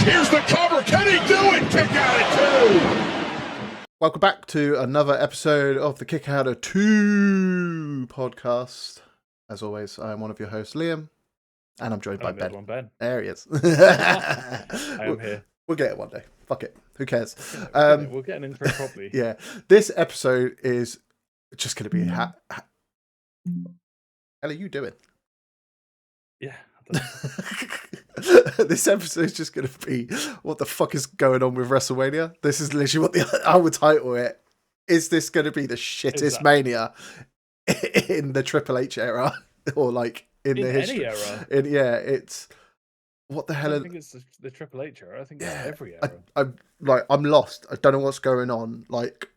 Here's the cover. Can he do it? Kick out at 2. Welcome back to another episode of the Kickout At 2 podcast. As always, I am one of your hosts, Liam, and I'm joined by Ben. There he is. I am here. We'll get it one day. Fuck it. Who cares? We'll get an intro properly. Yeah. This episode is just going to be... How are you doing? Yeah. This episode is just going to be what the fuck is going on with WrestleMania. This is literally what I would title it. Is this going to be the shittest Mania in the Triple H era, or like in the history? Any era? It's what the hell? I think it's the Triple H era. I think it's every era. I'm lost. I don't know what's going on. Like,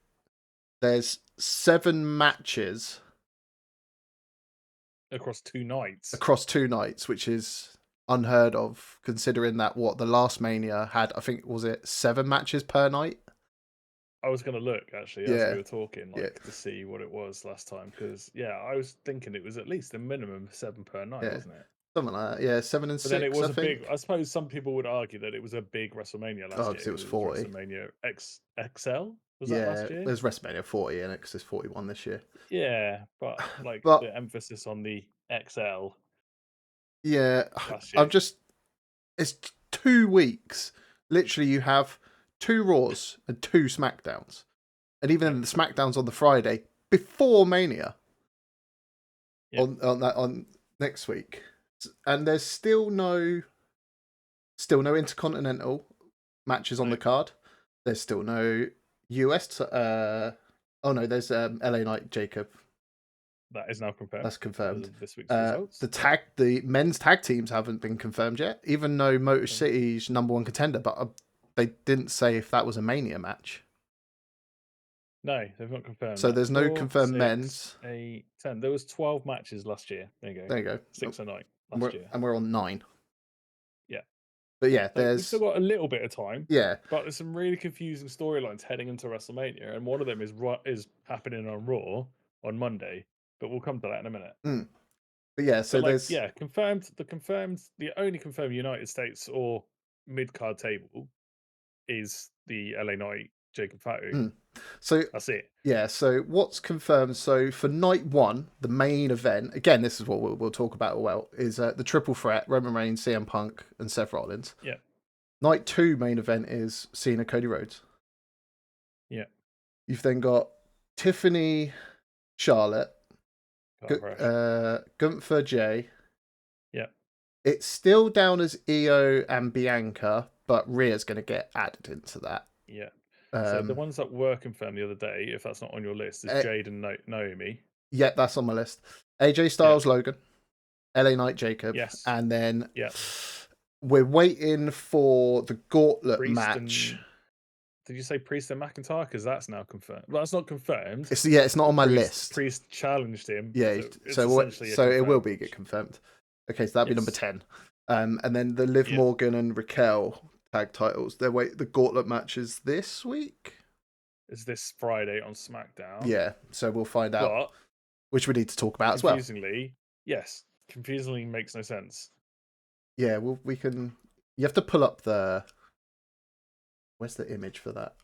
there's 7 matches across 2 nights. Which is unheard of, considering that the last Mania had, I think, was it 7 matches per night? I was going to look actually as we were talking, to see what it was last time, because I was thinking it was at least a minimum 7 per night, wasn't it? Something like that, yeah, 7 and 6. Then it was I think. big. I suppose some people would argue that it was a big WrestleMania last year. Because it was 40. WrestleMania XL was that last year? There's WrestleMania 40 and it's 41 this year. Yeah, but the emphasis on the XL. Yeah, it's 2 weeks. Literally, you have 2 Raws and 2 SmackDowns, and even the SmackDowns on the Friday before Mania. On next week, and there's still no Intercontinental matches on the card. There's still no US. There's LA Knight Jacob. That is now confirmed. That's confirmed. This week's results. The men's tag teams haven't been confirmed yet, even though Motor City's number 1 contender, but they didn't say if that was a Mania match. No, they've not confirmed. So there's no confirmed men's. 8, 10. There was 12 matches last year. There you go. 6 a night last year. And we're on 9. Yeah. But we've still got a little bit of time. Yeah. But there's some really confusing storylines heading into WrestleMania, and one of them is happening on Raw on Monday. But we'll come to that in a minute. But yeah, so there's confirmed. The only confirmed United States or mid card table is the LA Knight Jacob Fatu. So that's it. Yeah. So what's confirmed? So for night 1, the main event, again, this is what we'll talk about. Is the triple threat: Roman Reigns, CM Punk, and Seth Rollins. Yeah. Night 2 main event is Cena, Cody Rhodes. Yeah. You've then got Tiffany, Charlotte. Gunther, Jay. Yeah. It's still down as Io and Bianca, but Rhea's going to get added into that. Yeah. So the ones that were confirmed the other day, if that's not on your list, is Jade and Naomi. Yeah, that's on my list. AJ Styles, Logan. LA Knight, Jacob. Yes. And then we're waiting for the gauntlet match. Did you say Priest and McIntyre? Because that's now confirmed. Well, that's not confirmed. It's not on my list. Priest challenged him. Yeah, so it will get confirmed. Okay, so that'd be number 10. And then the Liv Morgan and Raquel tag titles. The gauntlet match is this week. Is this Friday on SmackDown? Yeah, so we'll find out. Which we need to talk about as well. Confusingly makes no sense. Yeah, we can. You have to pull up the. Where's the image for that?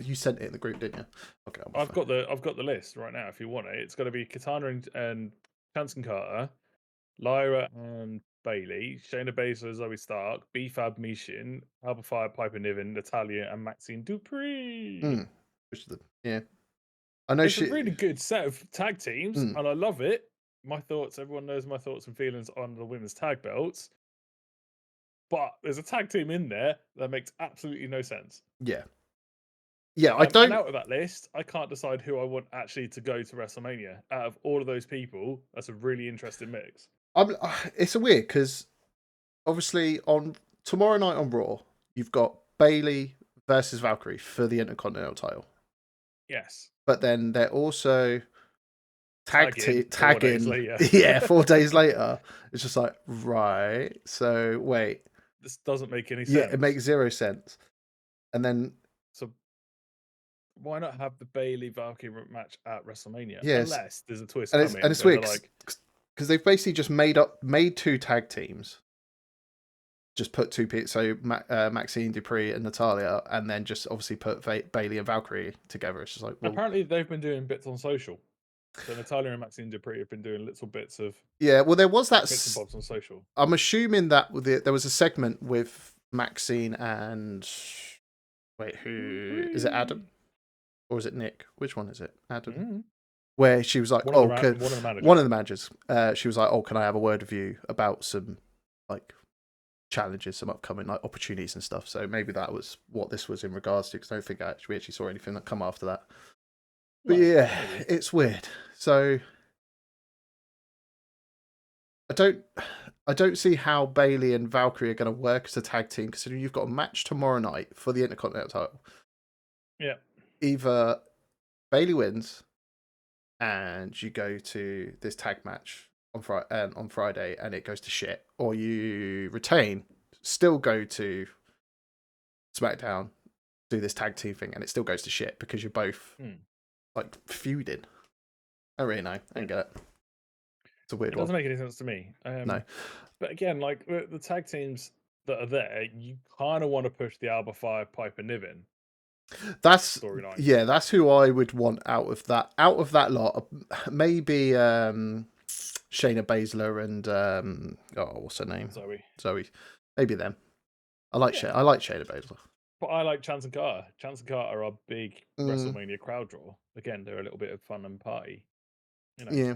You sent it in the group, didn't you? Okay, I've got the list right now. If you want it, it's got to be Katana and Hanson Carter, Lyra and Bailey, Shayna Baszler, Zoe Stark, B-Fab Mishin, Alba Fire, Piper Niven, Natalia, and Maxine Dupree. I know it's a really good set of tag teams, and I love it. Everyone knows my thoughts and feelings on the women's tag belts. But there's a tag team in there that makes absolutely no sense. Yeah. Yeah, I don't. And out of that list, I can't decide who I want actually to go to WrestleMania. Out of all of those people, that's a really interesting mix. It's a weird because obviously on tomorrow night on Raw, you've got Bailey versus Valkyrie for the Intercontinental title. Yes. But then they're also tagging 4 days later. Yeah, 4 days later. It's just like, right. So wait. This doesn't make any sense. Yeah, it makes 0 sense. And then why not have the Bailey Valkyrie match at WrestleMania? Yes. Unless there's a twist and coming. And it's weird because they've basically just made 2 tag teams just put two people, so Maxine Dupree and Natalia, and then just obviously put Bailey and Valkyrie together. It's just like, well, Apparently, they've been doing bits on social. So Natalia and Maxine Dupree have been doing little bits of yeah. Well, there was that. bits and bobs on social. I'm assuming that there was a segment with Maxine and wait, who is it? Adam or is it Nick? Which one is it? Adam. Where she was like, one "Oh, of the managers." One of the managers. She was like, "Oh, can I have a word with you about some like challenges, some upcoming like opportunities and stuff?" So maybe that was what this was in regards to. Because I don't think we actually saw anything that come after that. But yeah, it's weird. So I don't see how Bailey and Valkyrie are going to work as a tag team, considering you've got a match tomorrow night for the Intercontinental title. Yeah. Either Bailey wins, and you go to this tag match on Friday, and it goes to shit, or you retain, still go to SmackDown, do this tag team thing, and it still goes to shit because you're both like feuding. I don't really know. I don't get it. It's a weird one. It doesn't make any sense to me. No. But again, like the tag teams that are there, you kind of want to push the Alba Fire, Piper Niven. That's storyline. Yeah, that's who I would want out of that lot. Maybe Shayna Baszler and what's her name? Zoe. Maybe them. I like Shayna Baszler. But I like Chance and Carter. Chance and Carter are big WrestleMania crowd draw. Again, they're a little bit of fun and party. You know. Yeah.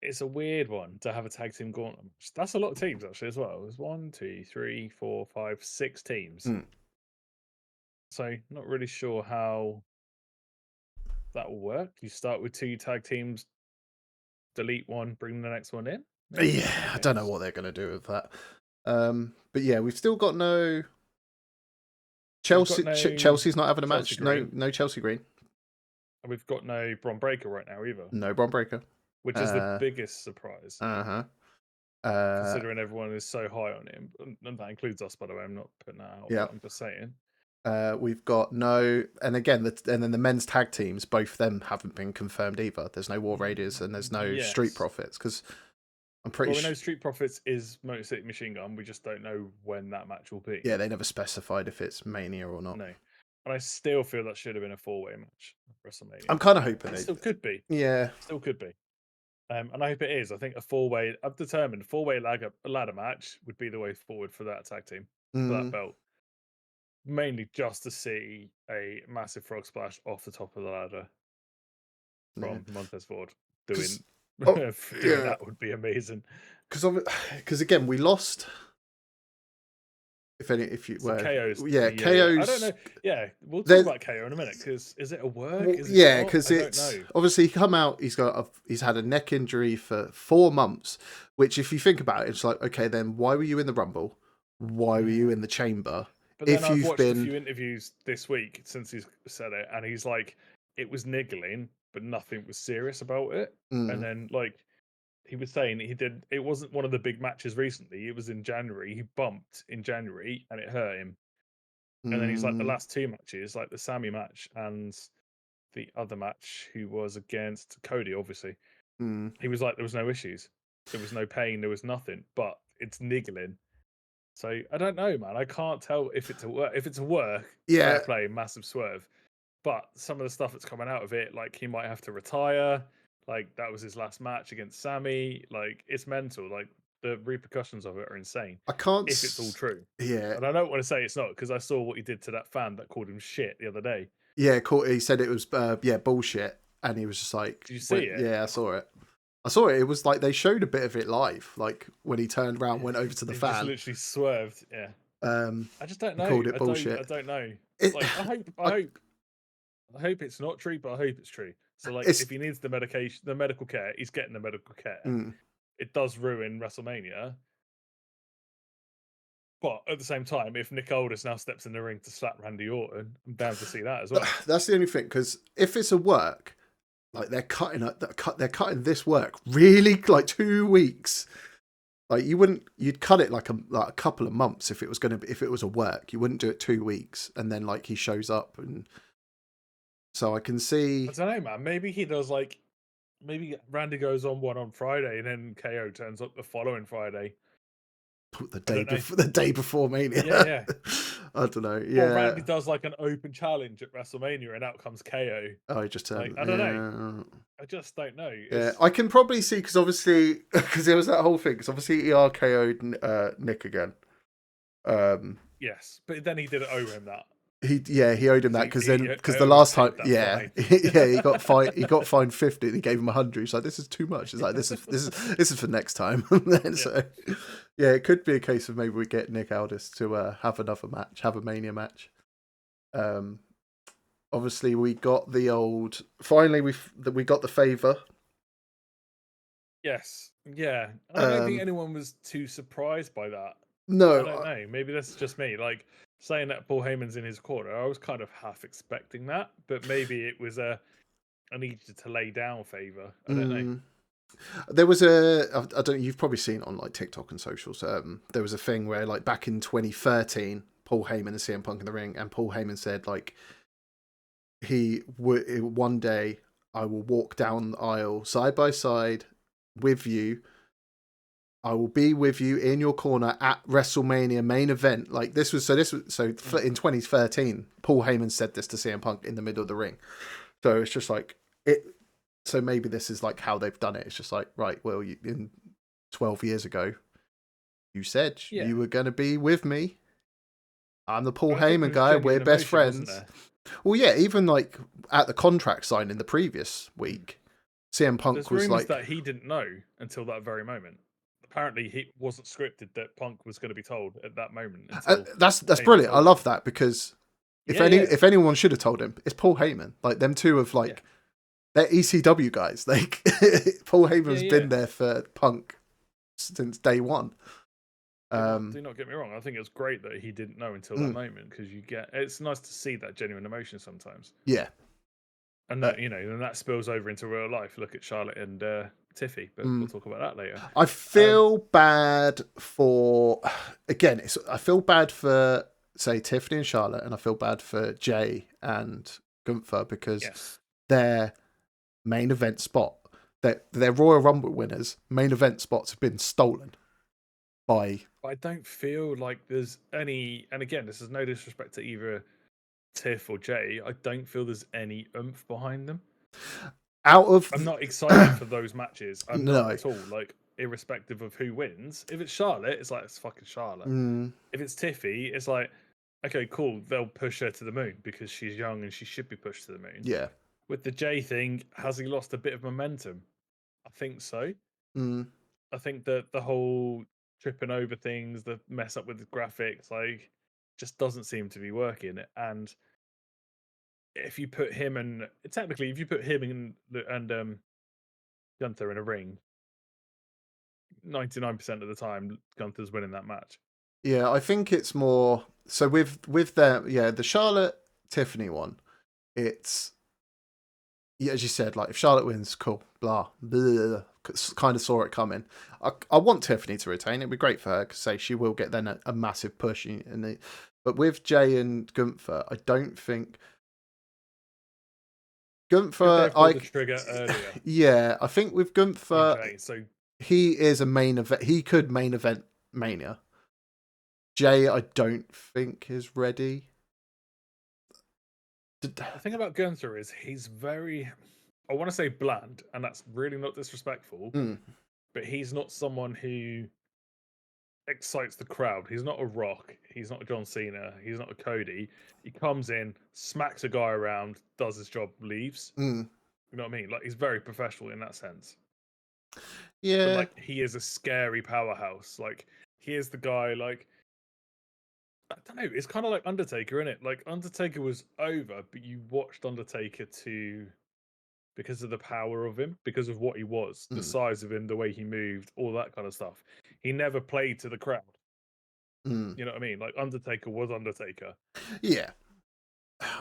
It's a weird one to have a tag team gauntlet. That's a lot of teams actually as well. There's 1, 2, 3, 4, 5, 6 teams. So not really sure how that will work. You start with 2 tag teams, delete one, bring the next one in. Maybe, I don't know what they're going to do with that. But yeah, we've still got no Chelsea. Chelsea's not having a match. No Chelsea Green. And we've got no Bron Breakker right now either. No Bron Breakker, which is the biggest surprise. Considering everyone is so high on him, and that includes us, by the way. I'm not putting that out. Yeah, I'm just saying. We've got no, and again, and then the men's tag teams, both of them haven't been confirmed either. There's no War Raiders and there's no Street Profits because I'm pretty sure. We know Street Profits is Motor City Machine Gun. We just don't know when that match will be. Yeah, they never specified if it's Mania or not. No, and I still feel that should have been a 4-way match at WrestleMania. I'm kind of hoping it still could be. Yeah, still could be. And I hope it is. I think a 4-way. I've determined 4-way ladder match would be the way forward for that tag team for that belt. Mainly just to see a massive frog splash off the top of the ladder from Montez Ford doing that would be amazing. Because again, we lost. KO's. I don't know. Yeah, we'll talk about KO in a minute. Because is it a work? Because it's obviously come out. He's had a neck injury for 4 months. Which, if you think about it, it's like, okay, then why were you in the Rumble? Why were you in the Chamber? But then I've watched a few interviews this week since he's said it, and he's like, it was niggling, but nothing was serious about it. And then he was saying it wasn't one of the big matches recently. It was in January. He bumped in January and it hurt him. And then he's like, the last 2 matches, like the Sammy match and the other match, who was against Cody, obviously. He was like, there was no issues. There was no pain. There was nothing, but it's niggling. So I don't know, man. I can't tell if it's a work. If it's a work, fair play, massive swerve. But some of the stuff that's coming out of it, like he might have to retire. Like that was his last match against Sammy. Like it's mental. Like the repercussions of it are insane. I can't. If it's all true. Yeah. And I don't want to say it's not because I saw what he did to that fan that called him shit the other day. Yeah, he said it was bullshit, and he was just like, "Did you see it?" Yeah, I saw it. It was like they showed a bit of it live, like when he turned around, went over to the fan, just literally swerved. Yeah. I just don't know. Called it bullshit. I don't know. I hope it's not true, but I hope it's true. So, like, if he needs the medical care, he's getting the medical care. It does ruin WrestleMania. But at the same time, if Nick Aldis now steps in the ring to slap Randy Orton, I'm down to see that as well. That's the only thing, because if it's a work, like they're cutting this work really like 2 weeks. Like you'd cut it like a couple of months if it was a work. You wouldn't do it 2 weeks and then like he shows up and. So I can see. I don't know, man. Maybe he does maybe Randy goes on one on Friday and then KO turns up the following Friday. The I day don't know. before, the day before Mania. Yeah. I don't know. Or Yeah. Randy does like an open challenge at WrestleMania, and out comes KO. Oh, he just turned. Like, I don't know. I just don't know. Yeah, I can probably see because obviously because there was that whole thing. Because obviously he RKO'd Nick again. Yes, but then he didn't owe him that. He owed him that because the always last paid time, that fine. he got fined. He got fined 50. And he gave him 100. He's like, this is too much. It's like this is for next time. So yeah, it could be a case of maybe we get Nick Aldis to have another match, have a Mania match. Obviously we got the old. Finally, we got the favor. Yes, yeah. I don't think anyone was too surprised by that. No, I don't know. Maybe that's just me. Like saying that Paul Heyman's in his corner, I was kind of half expecting that, but maybe it was I need you to lay down favor. I don't know. There was I don't know, you've probably seen it on like TikTok and socials. There was a thing where like back in 2013, Paul Heyman and CM Punk in the ring, and Paul Heyman said like he would one day I will walk down the aisle side by side with you. I will be with you in your corner at WrestleMania main event. Like in 2013, Paul Heyman said this to CM Punk in the middle of the ring. So it's just like it. So maybe this is like how they've done it. It's just like, right, well, in 12 years ago, you said you were going to be with me. I'm the Paul Heyman guy. We're best friends. Well, yeah, even like at the contract signing the previous week, CM Punk There's was rumors like that he didn't know until that very moment. Apparently, he wasn't scripted that Punk was going to be told at that moment. That's brilliant. I love that because if anyone should have told him, it's Paul Heyman. Like them two of like they're ECW guys. Like Paul Heyman's been there for Punk since day one. Do not get me wrong. I think it's great that he didn't know until that moment because it's nice to see that genuine emotion sometimes. Yeah. And that and that spills over into real life. Look at Charlotte and Tiffy, but we'll talk about that later. I feel bad for I feel bad for say Tiffany and Charlotte, and I feel bad for Jay and Gunther because their main event spot, their Royal Rumble winners, main event spots have been stolen by. I don't feel like there's any, and again, this is no disrespect to either Tiff or Jay. I don't feel there's any oomph behind them. I'm not excited for those matches. I'm not at all. Like, irrespective of who wins. If it's Charlotte, it's like, it's fucking Charlotte. If it's Tiffy, it's like, okay, cool. They'll push her to the moon because she's young and she should be pushed to the moon. Yeah. With the Jay thing, has he lost a bit of momentum? I think so. I think that the whole tripping over things, the mess up with the graphics, like, just doesn't seem to be working. And if you put him and Gunther in a ring, 99% of the time Gunther's winning that match. Yeah, I think it's more so with the Charlotte Tiffany one. It's as you said, like if Charlotte wins, cool, blah, blah, kind of saw it coming. I want Tiffany to retain. It'd be great for her because say she will get then a massive push but with Jay and Gunther, I don't think Gunther. The trigger earlier. Yeah, I think with Gunther, Jay, he is a main event. He could main event Mania. Jay, I don't think is ready. The thing about Gunther is he's very, I want to say bland, and that's really not disrespectful, but he's not someone who excites the crowd. He's not a Rock. He's not a John Cena. He's not a Cody. He comes in, smacks a guy around, does his job, leaves. You know what I mean? Like, he's very professional in that sense. Yeah. But, like, he is a scary powerhouse. Like, he is the guy, like, I don't know. It's kind of like Undertaker, isn't it? Like, Undertaker was over, but you watched Undertaker because of the power of him, because of what he was, the size of him, the way he moved, all that kind of stuff. He never played to the crowd. You know what I mean? Like, Undertaker was Undertaker. Yeah.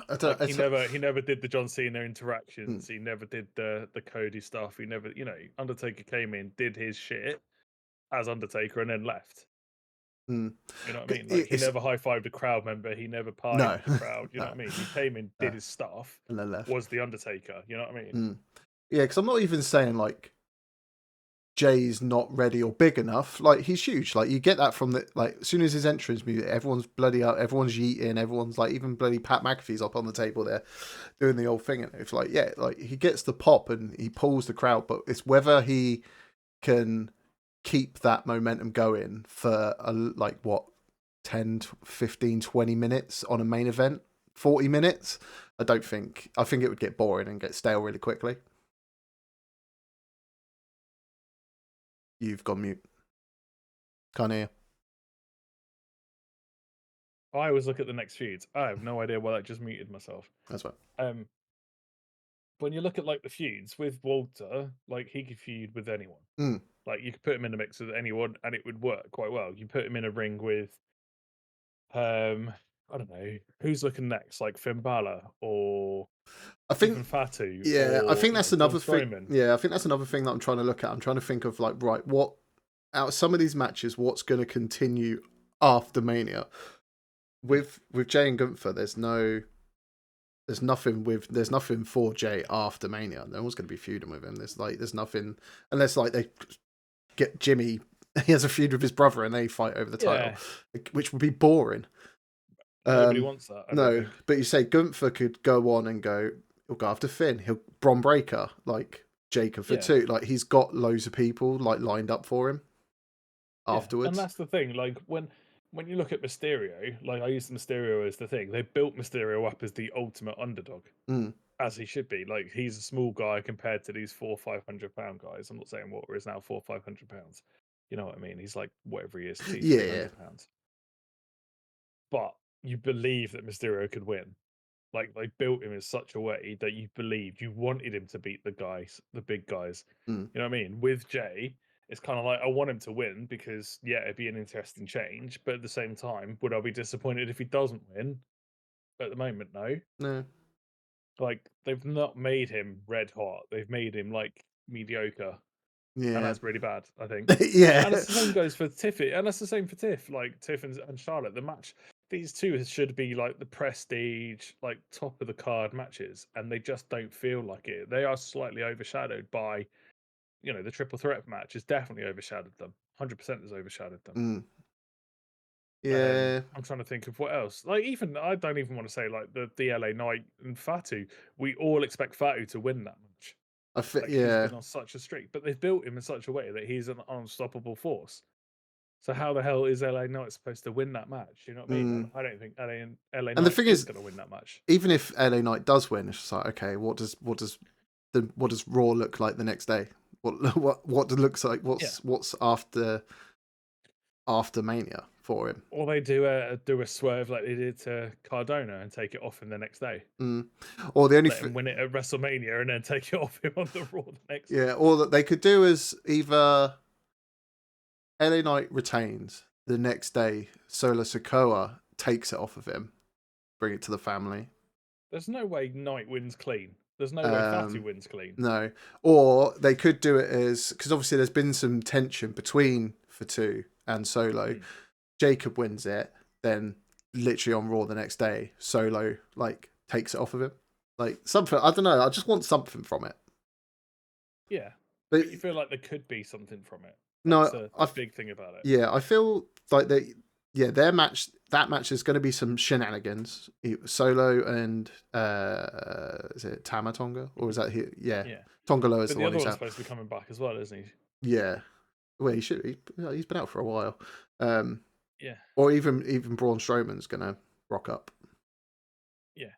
He never did the John Cena interactions. He never did the Cody stuff. He never, Undertaker came in, did his shit as Undertaker, and then left. You know what I mean? Like, he never high-fived a crowd member. He never piped the crowd. You know what I mean? He came in, did his stuff, and then left. Was the Undertaker. You know what I mean? Yeah, because I'm not even saying, like, Jay's not ready or big enough. Like, he's huge. Like, you get that from the, like, as soon as his entrance music, everyone's bloody up, everyone's yeeting, everyone's like, even bloody Pat McAfee's up on the table there doing the old thing. And it's like, yeah, like, he gets the pop and he pulls the crowd, but it's whether he can keep that momentum going for like what 10 15 20 minutes on a main event, 40 minutes. I think it would get boring and get stale really quickly. You've gone mute. Can't hear. I always look at the next feuds. I have no idea why I just muted myself. That's right. When you look at like the feuds with Walter, like he could feud with anyone. Mm. Like you could put him in a mix with anyone, and it would work quite well. You put him in a ring with, I don't know, who's looking next, like Finn Balor or I think even Fatu, yeah, I or think that's Braun another thing. Strowman. Yeah, I think that's another thing that I'm trying to look at. I'm trying to think of like, right, what out of some of these matches, what's going to continue after Mania? With Jay and Gunther, there's nothing for Jay after Mania. No one's going to be feuding with him. There's nothing unless like they get Jimmy. He has a feud with his brother and they fight over the title, which would be boring. Nobody wants that. I don't think. But you say Gunther could go on and he'll go after Finn. He'll Bron Breakker, like Jacob for two. Like he's got loads of people like lined up for him afterwards. And that's the thing. Like when you look at Mysterio, like I use Mysterio as the thing. They built Mysterio up as the ultimate underdog, as he should be. Like he's a small guy compared to these 400-500 pound guys. I'm not saying Walter is now 400-500 pounds. You know what I mean? He's like whatever he is, 200-300 pounds. But you believe that Mysterio could win. Like they built him in such a way that you believed, you wanted him to beat the guys, the big guys. You know what I mean? With Jay, it's kind of like I want him to win because it'd be an interesting change. But at the same time, would I be disappointed if he doesn't win? At the moment, no. No. Like they've not made him red hot. They've made him like mediocre. Yeah. And that's really bad, I think. Yeah. And it's the same goes for Tiffy. And that's the same for Tiff. Like Tiff and Charlotte. The match, these two should be like the prestige, like top of the card matches. And they just don't feel like it. They are slightly overshadowed by, the triple threat match has definitely overshadowed them. 100% has overshadowed them. Yeah. I'm trying to think of what else. Like even I don't even want to say like the LA Knight and Fatu. We all expect Fatu to win that match. He's been on such a streak, but they've built him in such a way that he's an unstoppable force. So how the hell is LA Knight supposed to win that match? You know what I mean? I don't think LA Knight the thing is going to win that match. Even if LA Knight does win, it's just like, okay, what does Raw look like the next day? What looks like what's after Mania for him? Or they do a swerve like they did to Cardona and take it off him the next day. Or the only win it at WrestleMania and then take it off him on the Raw the next. Yeah, or that they could do is either LA Knight retains the next day, Solo Sikoa takes it off of him, bring it to the family. There's no way Knight wins clean. There's no way Fatu wins clean. No. Or they could do it as, because obviously there's been some tension between Fatu and Solo. Jacob wins it, then literally on Raw the next day, Solo like takes it off of him. Like something, I don't know, I just want something from it. Yeah. But you feel like there could be something from it. That's a big thing about it. Yeah, I feel like that match is going to be some shenanigans. Solo and is it Tama Tonga or is that here? Yeah. Tonga Loa is the one other who's one's out. supposed to be coming back as well, isn't he? Yeah. Well, he should. He's been out for a while. Yeah. Or even Braun Strowman's going to rock up. Yeah.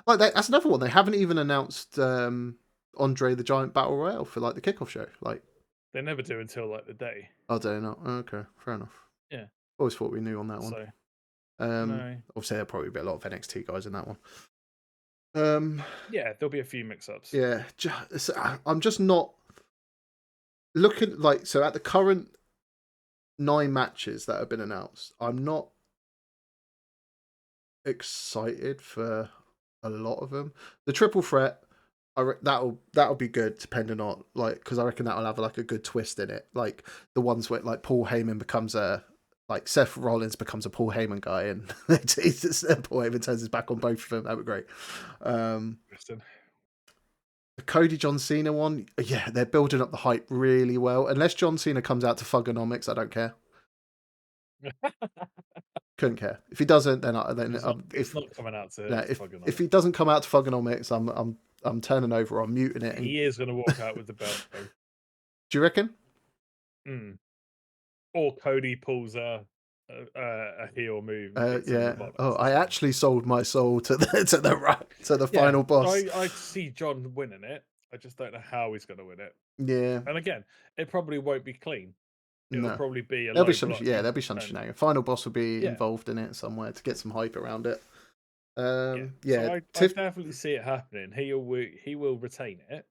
Like that's another one. They haven't even announced Andre the Giant Battle Royale for like the kickoff show. Like they never do until like the day. Oh, do they not? Okay, fair enough. Yeah. Always thought we knew on that one. So, no. Obviously, there'll probably be a lot of NXT guys in that one. Yeah, there'll be a few mix-ups. Yeah, I'm just not looking like so at the current 9 matches that have been announced. I'm not excited for a lot of them. The triple threat, that'll be good depending on like because I reckon that'll have like a good twist in it. Like the ones where like Paul Heyman becomes Seth Rollins becomes a Paul Heyman guy and Paul Heyman turns his back on both of them. That would be great. The Cody John Cena one, yeah, they're building up the hype really well. Unless John Cena comes out to Thugonomics, I don't care. Couldn't care. If he doesn't, then He's not coming out to if he doesn't come out to Thugonomics, I'm turning over, I'm muting it. He is going to walk out with the belt, though. Do you reckon? Or Cody pulls a heel move. And Yeah. Oh, I actually sold my soul to the final boss. I see John winning it. I just don't know how he's going to win it. Yeah. And again, it probably won't be clean. It'll probably be there'll be some shenanigans. Final boss will be Yeah. involved in it somewhere to get some hype around it. So I definitely see it happening. He will retain it.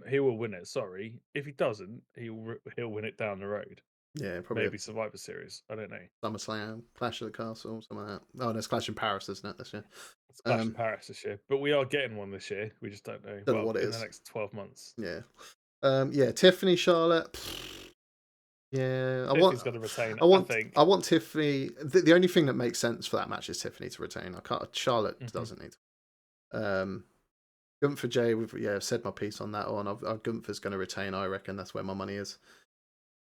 He will win it. Sorry, if he doesn't, he'll win it down the road. Yeah, probably Maybe Survivor Series. I don't know. SummerSlam, Clash of the Castle, something like that. Oh, there's Clash in Paris, isn't it, this year? It's Clash in Paris this year, but we are getting one this year. We just don't know. Don't know what it in is. The next 12 months. Yeah. Yeah, Tiffany, Charlotte. Yeah, Tiffany's going to retain. I want Tiffany. The only thing that makes sense for that match is Tiffany to retain. Charlotte doesn't need to. Gunther Jay, I've said my piece on that one. Gunther's going to retain. I reckon that's where my money is.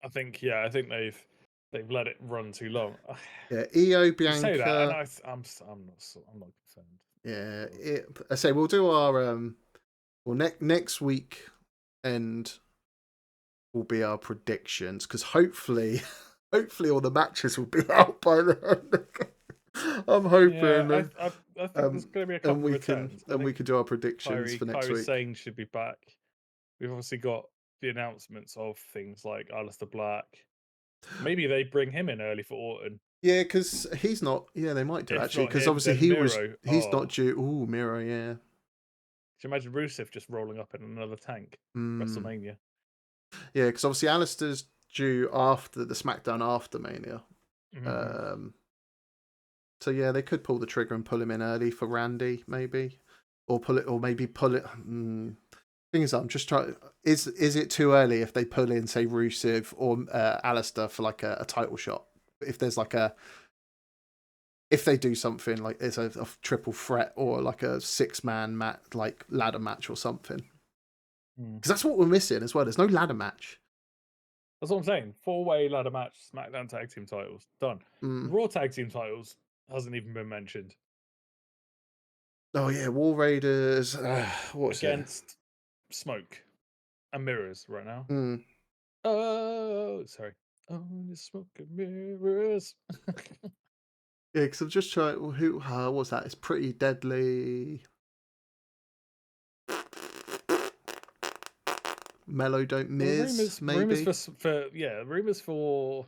I think they've let it run too long. Yeah, Io, Bianca. You say that, and I'm not concerned. Yeah, I say we'll do our next week and will be our predictions because hopefully all the matches will be out by then. I'm hoping. Yeah, I think there's going to be a couple of returns. We can do our predictions for next week. Sane should be back. We've obviously got the announcements of things like Aleister Black. Maybe they bring him in early for Orton. Yeah, because he's not. Yeah, they might do actually. Because obviously he's not due. Ooh, Miro. Yeah. Can you imagine Rusev just rolling up in another tank? WrestleMania. Yeah, because obviously Alistair's due after the SmackDown after Mania. So yeah, they could pull the trigger and pull him in early for Randy, maybe, or maybe pull it. Thing is, I'm just trying. Is it too early if they pull in, say, Rusev or Alistair for like a title shot? If there's like if they do something like it's a triple threat or like a 6-man match, like ladder match or something, because that's what we're missing as well. There's no ladder match. That's what I'm saying. 4-way ladder match, SmackDown tag team titles done. Raw tag team titles hasn't even been mentioned. Oh yeah, War Raiders. Against Smoke and Mirrors right now. Oh, sorry. Only smoke and mirrors. Yeah, because I'm just trying. Who? What's that? It's Pretty Deadly. Mellow Don't Miss. Maybe. Rumors for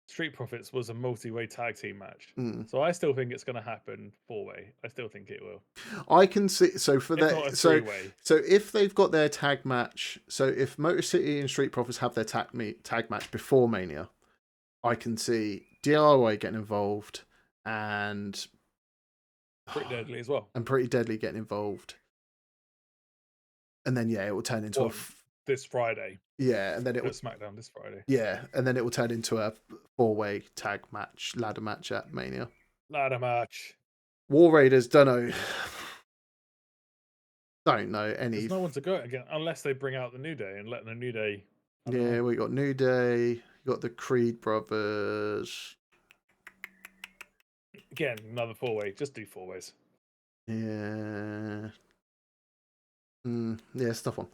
Street Profits was a multi-way tag team match. So I still think it's going to happen 4-way. I still think it will. I can see. So for if that, not a 3-way. So if they've got their tag match, so if Motor City and Street Profits have their tag match before Mania, I can see DIY getting involved and Pretty Deadly as well. And Pretty Deadly getting involved. And then it will turn into this Friday. Yeah, and then it will SmackDown this Friday. Yeah, and then it will turn into a 4-way tag match, ladder match at Mania. Ladder match. War Raiders, don't know any. There's no one to go again unless they bring out the New Day and let the New Day. Yeah, we got New Day. You got the Creed brothers. Again, another 4-way. Just do 4-ways. Yeah. Yeah, it's a tough one.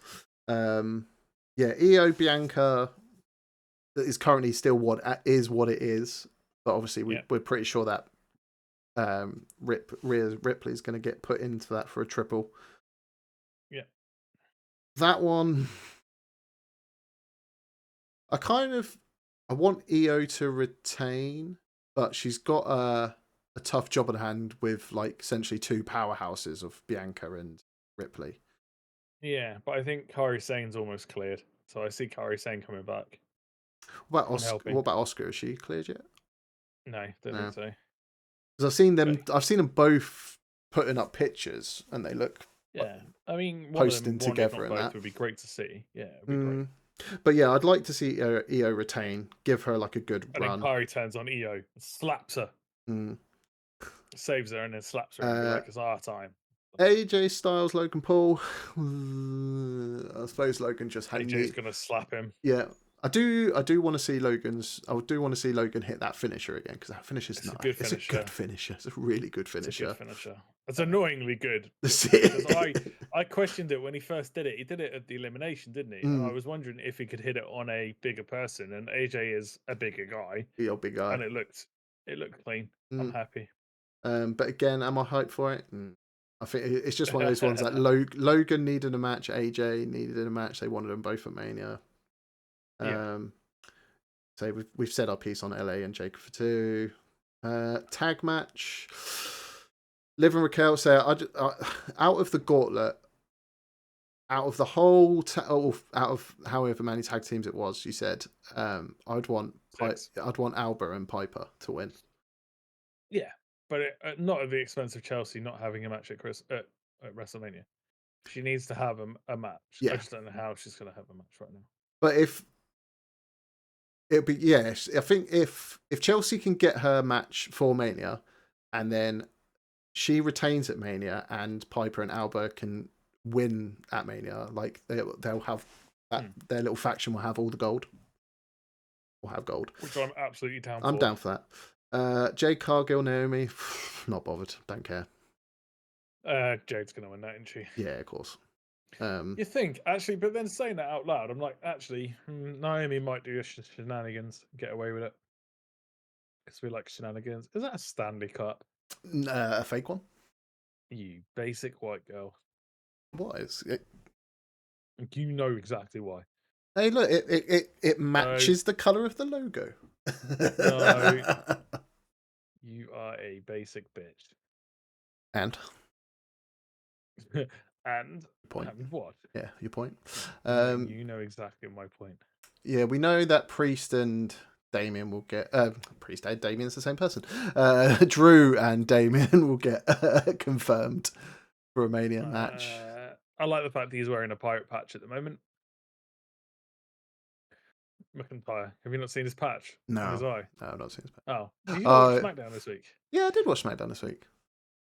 Yeah, Io Bianca is currently still what it is, but obviously we're pretty sure that Ripley is going to get put into that for a triple. Yeah. That one, I want Io to retain, but she's got a tough job on hand with like essentially 2 powerhouses of Bianca and Ripley. Yeah, but I think Kairi Sane's almost cleared, so I see Kairi Sane coming back. What about Oscar? Is she cleared yet? No, don't think so. Because I've seen them both putting up pictures, and they look. Yeah, I mean, posting together and that would be great to see. Yeah, it'd be great. But yeah, I'd like to see Io retain, give her like a good run. And then Kairi turns on Io, slaps her, saves her, and then slaps her. And like, it's our time. AJ Styles, Logan Paul. I suppose Logan just had AJ's gonna slap him. Yeah, I do want to see Logan's. I do want to see Logan hit that finisher again because that finisher's It's nice. a good It's a finisher. good finisher. It's a really good It's a finisher. good finisher. It's annoyingly good That's because it. I questioned it when he first did it. He did it at the elimination, didn't he? And I was wondering if he could hit it on a bigger person. And AJ is a bigger guy, The old big guy. and it looked clean. I'm happy. But again, am I hyped for it? I think it's just one of those ones that Logan needed a match, AJ needed a match. They wanted them both at Mania. Yeah. So we've said our piece on LA and Jacob for 2. Tag match. Liv and Raquel say out of the gauntlet, out of the whole, out of however many tag teams it was, you said, I'd want Alba and Piper to win. Yeah, but not at the expense of Chelsea not having a match at WrestleMania. She needs to have a match. Yeah. I just don't know how she's going to have a match right now. But if it'll be, yes, I think if Chelsea can get her match for Mania, and then she retains at Mania, and Piper and Alba can win at Mania, like they'll have that their little faction will have all the gold. Will have gold, which I'm absolutely down for. I'm down for that. Jade Cargill, Naomi, not bothered, don't care. Jade's gonna win that, isn't she? Yeah, of course. You think actually, but then saying that out loud, I'm like, actually, Naomi might do shenanigans, get away with it, because we like shenanigans. Is that a Stanley Cup? A fake one. You basic white girl. What is it? You know exactly why. Hey, look! It matches the color of the logo. No. You are a basic bitch. And and point. And what? Yeah, your point. You know exactly my point. Yeah, we know that Priest and Damien will get Priest and Damien's the same person. Drew and Damien will get confirmed for a Mania match. I like the fact that he's wearing a pirate patch at the moment. McIntyre, have you not seen his patch? No, in his eye? No, I've not seen his patch. Oh, did you watch SmackDown this week? Yeah, I did watch SmackDown this week.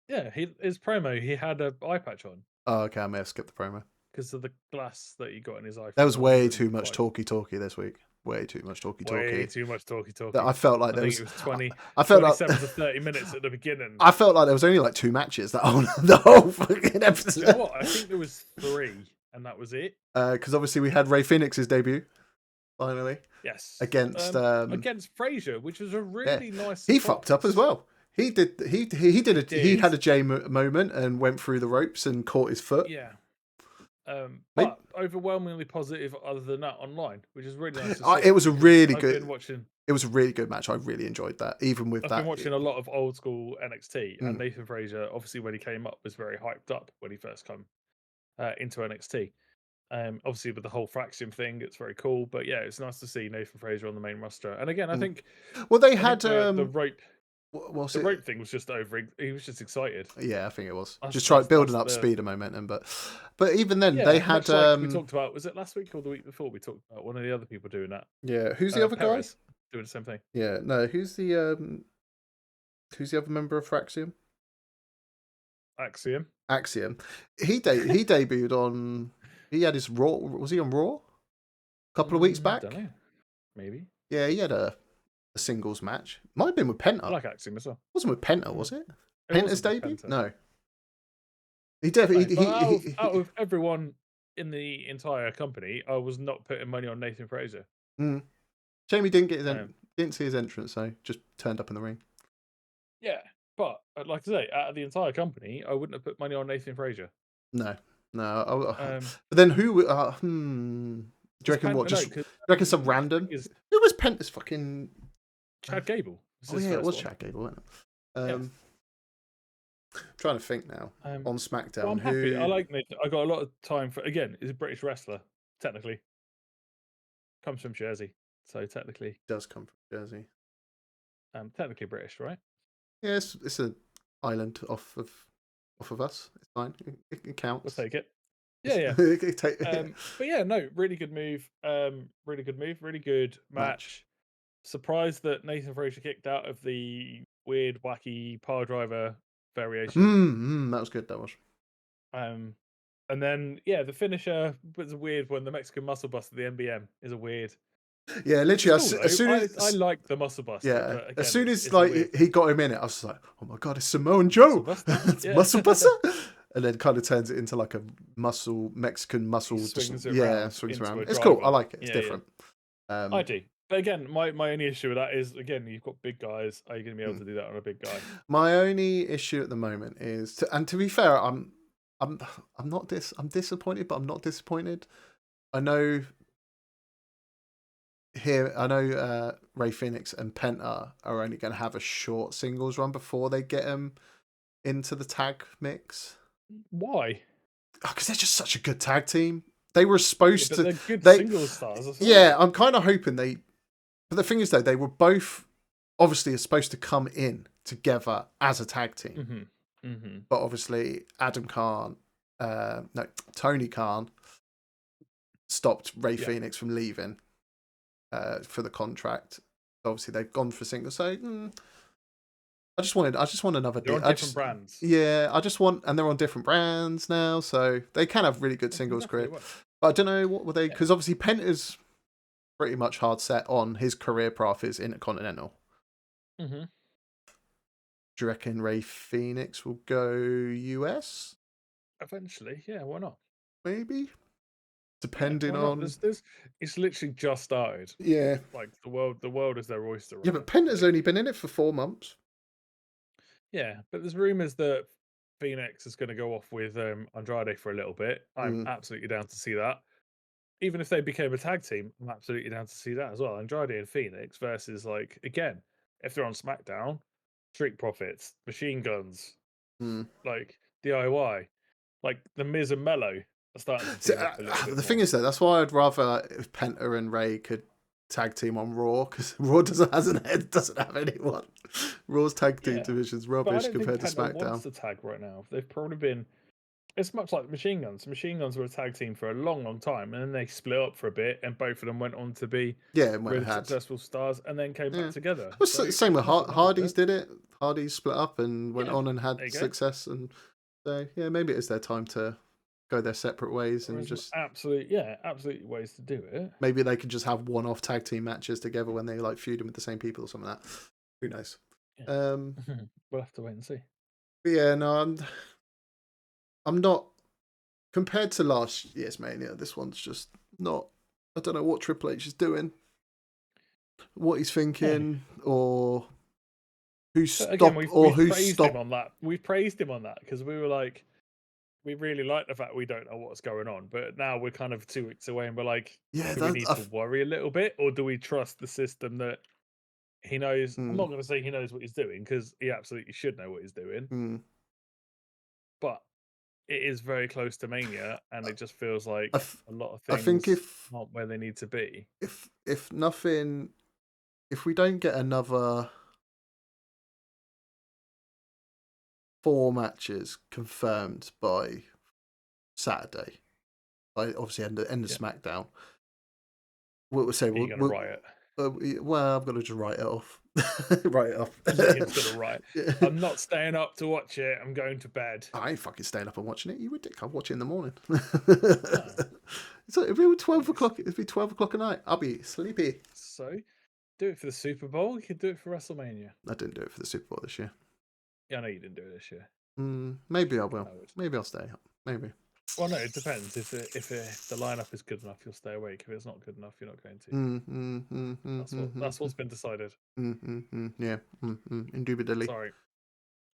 Yeah, his promo, he had an eye patch on. Oh, okay, I may have skipped the promo because of the glass that he got in his eye. There was way too much talky this week. Way too much talky. Way too much talky. I felt like I think it was 20. I felt 27 like to 30 minutes at the beginning. I felt like there was only like 2 matches the whole fucking episode. You know what? I think there was 3, and that was it. Because obviously we had Rey Fenix's debut. Finally, yes, against Frazier, which was a really nice. He fucked up as well. He did. He had a J moment and went through the ropes and caught his foot. Yeah. But overwhelmingly positive other than that online, which is really nice to see. It was a really good. I've been watching. It was a really good match. I really enjoyed that. Even with I've been watching a lot of old school NXT, and Nathan Frazier, obviously when he came up, was very hyped up when he first came into NXT. Obviously with the whole fraction thing, it's very cool. But yeah, it's nice to see Nathan Frazier on the main roster. And again, I think they had the rope. The rope thing was just over. He was just excited. Yeah, I think it was just building up speed and momentum. But even then, they had. Like we talked about. Was it last week or the week before? We talked about one of the other people doing that. Yeah, who's the other guy doing the same thing? Yeah, no, who's the other member of Fraxium? Axiom. He debuted on. He had his Raw. Was he on Raw? A couple of weeks back. Don't know. Maybe. Yeah, he had a singles match. Might have been with Penta. I like Axiom as well. Wasn't with Penta, was it? Penta's debut? Penta. No. He definitely. Out of everyone in the entire company, I was not putting money on Nathan Frazier. Jamie didn't get didn't see his entrance, so just turned up in the ring. Yeah, but like I say, out of the entire company, I wouldn't have put money on Nathan Frazier. No. But then who? Do you reckon what? Do you reckon some random? Who was Penta's fucking? Chad Gable. It was Chad Gable, wasn't it? Trying to think now on SmackDown. Well, I'm happy. I like Nathan. I got a lot of time for. Again, he's a British wrestler. Technically, comes from Jersey, so technically does come from Jersey. Technically British, right? Yeah, it's an island off of us. It's fine. It counts. We'll take it. Yeah. But yeah, no, really good move. Really good match. Surprised that Nathan Frazier kicked out of the weird, wacky power driver variation. That was good. That was. Um, and then the finisher was weird when the Mexican Muscle Buster, the MBM, is a weird. Yeah, It's literally, cool as though. soon I as like the Muscle Buster, yeah, but as again, soon as it's a like weird he thing. got him in it, I was like, oh my god, it's Samoan Muscle Joe, Buster, it's yeah. Muscle Buster, and then kind of turns it into like a Mexican He muscle, just swings it around swings into around. a It's cool. I driver. like it. It's Yeah, yeah. different. I do. But again, my only issue with that is again you've got big guys. Are you going to be able Hmm. to do that on a big guy? My only issue at the moment is, and to be fair, I'm not I'm disappointed, but I'm not disappointed. I know Ray Phoenix and Penta are only going to have a short singles run before they get them into the tag mix. Why? Because they're just such a good tag team. They were Yeah, supposed but to. they're good They singles stars as well. yeah. I'm kind of hoping they. But the thing is, though, they were both obviously supposed to come in together as a tag team. But obviously, Tony Khan stopped Ray Yeah. Phoenix from leaving for the contract. Obviously, they've gone for singles. So I just want another. They're on different brands. Yeah, I just want, and they're on different brands now, so they can have really good They can singles definitely career. work. But I don't know what were they, Yeah. because obviously Penta's pretty much hard set on his career path is Intercontinental. Mm-hmm. Do you reckon Ray Phoenix will go US? Eventually, yeah. Why not? Maybe, Yeah, depending why not? on It's literally just started. yeah. Like the world is their oyster right Yeah, now. but Penta's Like, only been in it for 4 months. yeah, but there's rumors that Phoenix is going to go off with Andrade for a little bit. I'm Mm, absolutely down to see that. Even if they became a tag team, I'm absolutely down to see that as well. Andrade and Phoenix versus like again, if they're on SmackDown, Street Profits, Machine Guns, mm. like DIY, like the Miz and Mello are starting to So, team up a little bit the thing more. is, though, that's why I'd rather if Penta and Ray could tag team on Raw, because Raw doesn't have anyone. Raw's tag team Yeah, division's but I rubbish don't think compared to Penta wants SmackDown. to tag right now. They've probably been. It's much like Machine Guns. Machine Guns were a tag team for a long, long time, and then they split up for a bit, and both of them went on to be Yeah, and went really ahead. successful stars, and then came back Yeah, together. well, So same with there's nothing wrong with Hardy's it. did it. Hardy's split up and went Yeah, on and had there you go. success, and so yeah, maybe it's their time to go their separate ways and There's some just absolute ways to do it. maybe they could just have one-off tag team matches together when they like feuding with the same people or something like that. Who knows? Yeah. Um, We'll have to wait and see. but yeah, no, I'm not compared to last year's Mania. This one's just not. I don't know what Triple H is doing, what he's thinking, or who But again, stop we've or we've who praised him stop. on that. We've praised him on that because we were like, we really like the fact we don't know what's going on. But now we're kind of 2 weeks away, and we're like, Yeah, do we need to worry a little bit, or do we trust the system that he knows? I'm not going to say he knows what he's doing because he absolutely should know what he's doing. But it is very close to Mania, and it just feels like a lot of I think things aren't where they need to be. if nothing, if we don't get another 4 matches confirmed by Saturday, by obviously end of SmackDown, we'll say You're going to riot. well, I'm gonna just write it off. Write it off. Liam's going to riot. Yeah. I'm not staying up to watch it. I'm going to bed. I ain't fucking staying up and watching it. You would dick. I'll watch it in the morning. Oh. So it'd be 12 o'clock. It'd be 12 o'clock at night. I'll be sleepy. So, do it for the Super Bowl. You could do it for WrestleMania. I didn't do it for the Super Bowl this year. Yeah, I know you didn't do it this year. Maybe I will. I would. Maybe I'll stay up. Maybe. Well, no, it depends. If the lineup is good enough, you'll stay awake. If it's not good enough, you're not going to. That's what's been decided. Yeah. Indubitably. Sorry,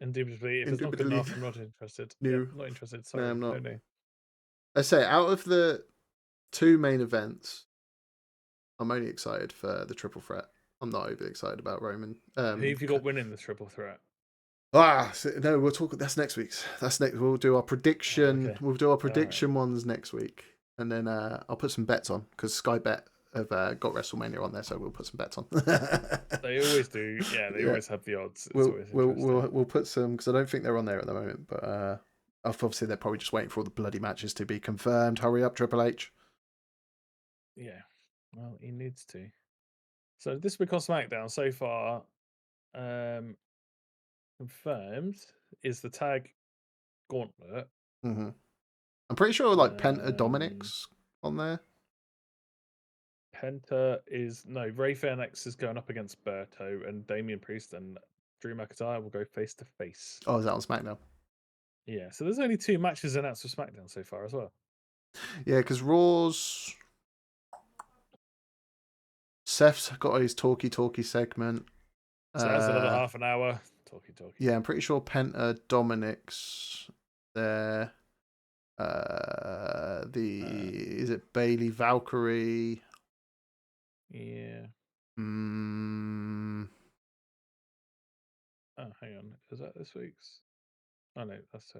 indubitably. If it's not good Indubitably. enough, I'm not interested. No. Yeah, not interested. Sorry, No, I'm not. no. I say out of the 2 main events, I'm only excited for the triple threat. I'm not overly excited about Roman. Who have you got winning the triple threat? No, we'll talk. That's next week's. That's next. We'll do our prediction. Okay. We'll do our prediction ones next week, and then I'll put some bets on because Sky Bet have got WrestleMania on there, so we'll put some bets on. They always do. Yeah, they always have the odds. It's always we'll put some because I don't think they're on there at the moment, but obviously they're probably just waiting for all the bloody matches to be confirmed. Hurry up, Triple H. Yeah, well, he needs to. So this week on SmackDown so far, confirmed is the tag gauntlet. I'm pretty sure like Penta Dominic's on there. Penta is no Ray Phoenix is going up against Berto, and Damian Priest and Drew McIntyre will go face to face. Oh, is that on SmackDown? Yeah, so there's only 2 matches announced for SmackDown so far as well. Yeah, because Raw's Seth's got his talkie segment. So that's another half an hour. Talkie. Yeah, I'm pretty sure Penta Dominic's there. Is it Bailey Valkyrie? Yeah. Mm, Oh, hang on. Is that this week's? Oh no, that's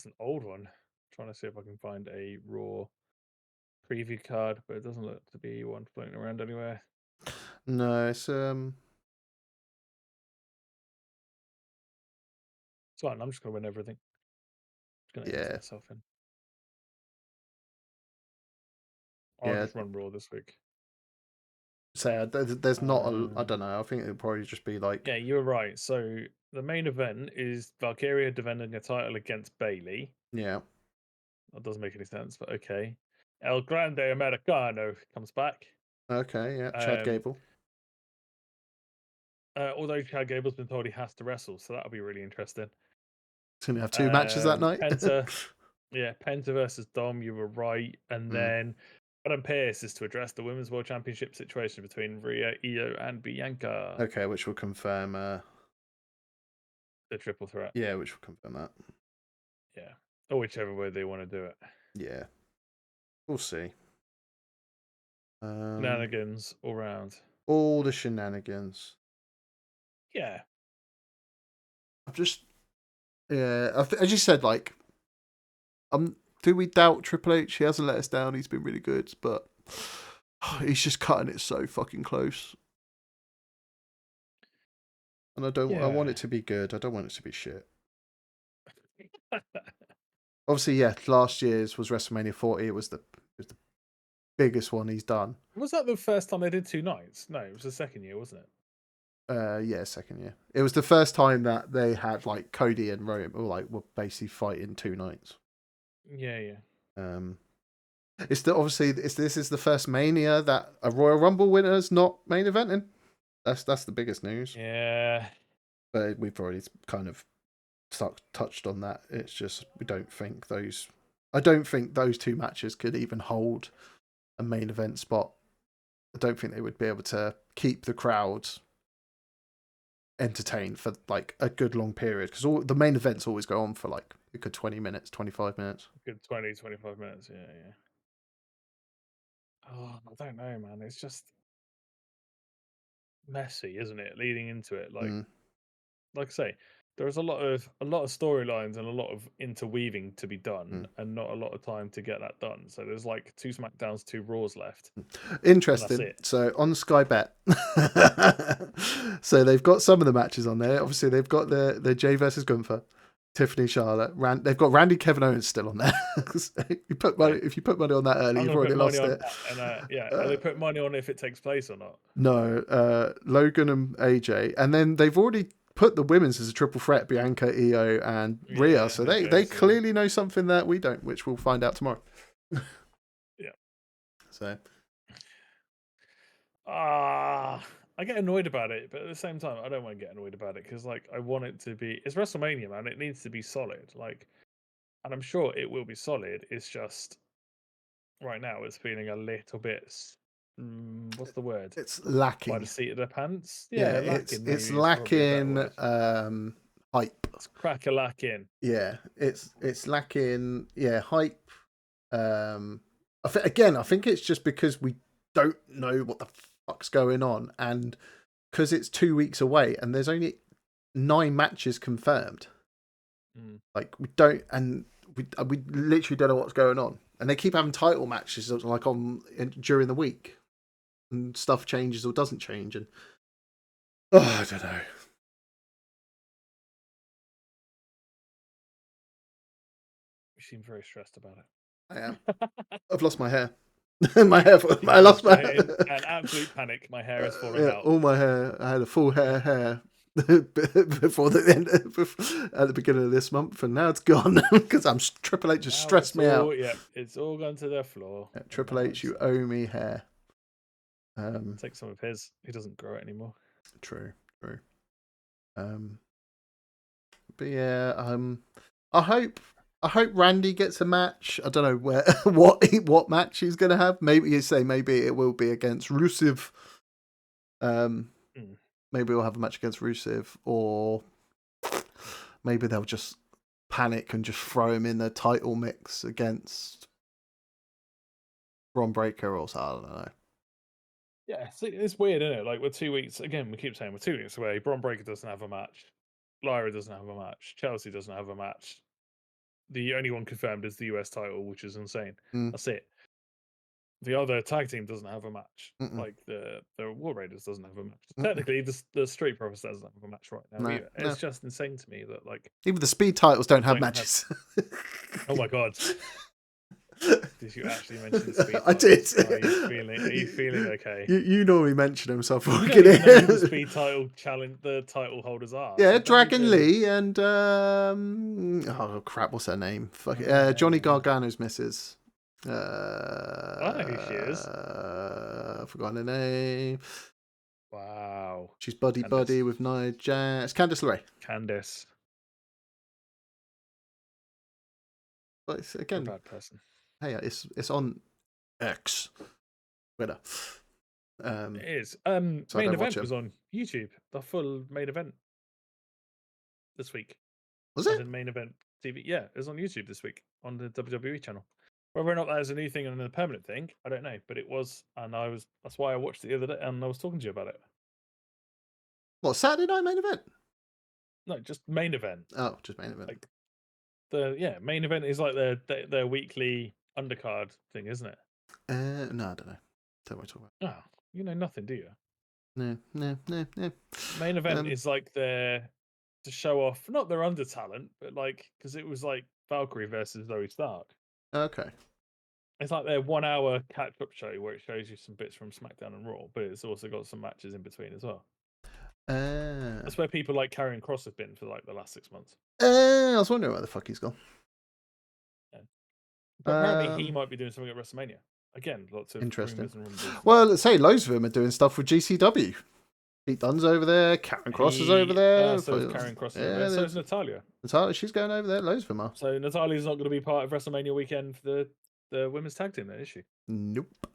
an old one. Trying to see if I can find a Raw preview card, but it doesn't look to be one floating around anywhere. no, it's It's fine. I'm just gonna win everything. Just gonna enter myself in. I'll Yeah. just run Raw this week. Say there's not a. I don't know. I think it'll probably just be like. Yeah, you were right. So the main event is Valkyria defending a title against Bailey. Yeah. That doesn't make any sense, but okay. El Grande Americano comes back. Okay. Yeah. Chad Gable. Although Chad Gable's been told he has to wrestle, so that'll be really interesting. He's gonna have 2 matches that night. Penta versus Dom. You were right, and then Adam Pearce is to address the Women's World Championship situation between Rhea, Io, and Bianca. Okay, which will confirm the triple threat. Yeah, which will confirm that. Yeah, or whichever way they want to do it. Yeah, we'll see. Shenanigans all round. All the shenanigans. Yeah. I've just, as you said, like, do we doubt Triple H? He hasn't let us down. He's been really good, but he's just cutting it so fucking close. And I don't. I want it to be good. I don't want it to be shit. Obviously, yeah. Last year's was WrestleMania 40. It was the biggest one he's done. Was that the first time they did 2 nights? No, it was the second year, wasn't it? Yeah, second year. It was the first time that they had like Cody and Roman were basically fighting 2 nights. Yeah. This is the first Mania that a Royal Rumble winner's not main eventing. That's the biggest news. Yeah. But we've already kind of touched on that. It's just I don't think those 2 matches could even hold a main event spot. I don't think they would be able to keep the crowd entertained for like a good long period, because all the main events always go on for like a good 20 minutes, 25 minutes. Good 20, 25 minutes, yeah. Oh, I don't know, man. It's just messy, isn't it? Leading into it, like I say, there's a lot of storylines and a lot of interweaving to be done, and not a lot of time to get that done. So there's like 2 SmackDowns, 2 Raws left. Interesting. So on Sky Bet, so they've got some of the matches on there. Obviously, they've got the Jay versus Gunther, Tiffany Charlotte. They've got Randy Kevin Owens still on there. If you put money on that early, you've already lost it. And they put money on if it takes place or not. No, Logan and AJ, and then they've already put the women's as a triple threat: Bianca, Io, and Rhea. So they clearly know something that we don't, which we'll find out tomorrow. Yeah. So. I get annoyed about it, but at the same time, I don't want to get annoyed about it because, like, I want it to be. It's WrestleMania, man. It needs to be solid. Like, and I'm sure it will be solid. It's just right now it's feeling a little bit. What's the word? It's lacking. By the seat of the pants. Yeah, lacking. It's lacking hype. It's crack-a-lacking. Yeah, it's lacking. Yeah, hype. I think it's just because we don't know what the fuck's going on, and because it's 2 weeks away, and there's only 9 matches confirmed. Like we don't, and we literally don't know what's going on, and they keep having title matches like during the week, and stuff changes or doesn't change, and I don't know. You seem very stressed about it. I am. I've lost my hair. I lost my hair. An absolute panic. My hair is falling out. All my hair. I had a full hair. before the end at the beginning of this month, and now it's gone because Triple H just Now stressed me out. Yeah, it's all gone to the floor. Yeah, Triple H, you owe me hair. Take some of his. He doesn't grow it anymore. True. But yeah, I hope Randy gets a match. I don't know where what match he's gonna have. Maybe it will be against Rusev. Maybe we'll have a match against Rusev, or maybe they'll just panic and just throw him in the title mix against Bron Breakker or something. I don't know. Yeah, it's weird, isn't it? Like we're 2 weeks again. We keep saying we're 2 weeks away. Bron Breakker doesn't have a match. Lyra doesn't have a match. Chelsea doesn't have a match. The only one confirmed is the US title, which is insane. That's it. The other tag team doesn't have a match. Like the War Raiders doesn't have a match. Technically, the Street Profits doesn't have a match right now. No, It's just insane to me that like even the Speed titles don't have matches. Oh my god! Did you actually mention the Speed? I did. Are you feeling okay? You normally mention them, so I thought You don't know who the Speed title challenge, the title holders are. Yeah, so Dragon Lee and oh crap, what's her name? Fuck it. Johnny Gargano's missus. I know who she is. I've forgotten her name. Wow. She's buddy with Nia Jax. Candice LeRae. Candice. But it's, again, a bad person. Hey, it's on X. Twitter. It is. So main event was on YouTube. The full main event this week. Was it? The main event TV. Yeah, it was on YouTube this week on the WWE channel. Whether or not that is a new thing and a permanent thing, I don't know. But it was, and that's why I watched it the other day, and I was talking to you about it. What, Saturday night main event? No, just main event. Oh, just main event. Like main event is like their weekly undercard thing, isn't it? No, I don't know. Don't want to talk about. Oh, you know nothing, do you? No. Main event is like to show off not their under talent, but like because it was like Valkyrie versus Zoe Stark. Okay. It's like their 1 hour catch up show where it shows you some bits from SmackDown and Raw, but it's also got some matches in between as well. That's where people like Karrion Kross have been for like the last 6 months. I was wondering where the fuck he's gone. Yeah. But apparently he might be doing something at WrestleMania. Again, lots of interesting. rumors. Well, let's say loads of them are doing stuff with GCW. Pete Dunne's over there. Karrion Kross is over there. So Karrion Kross is over there. So is Natalya. Natalya, she's going over there. Loads of them are. So Natalya's not going to be part of WrestleMania weekend for the women's tag team, then, is she? Nope.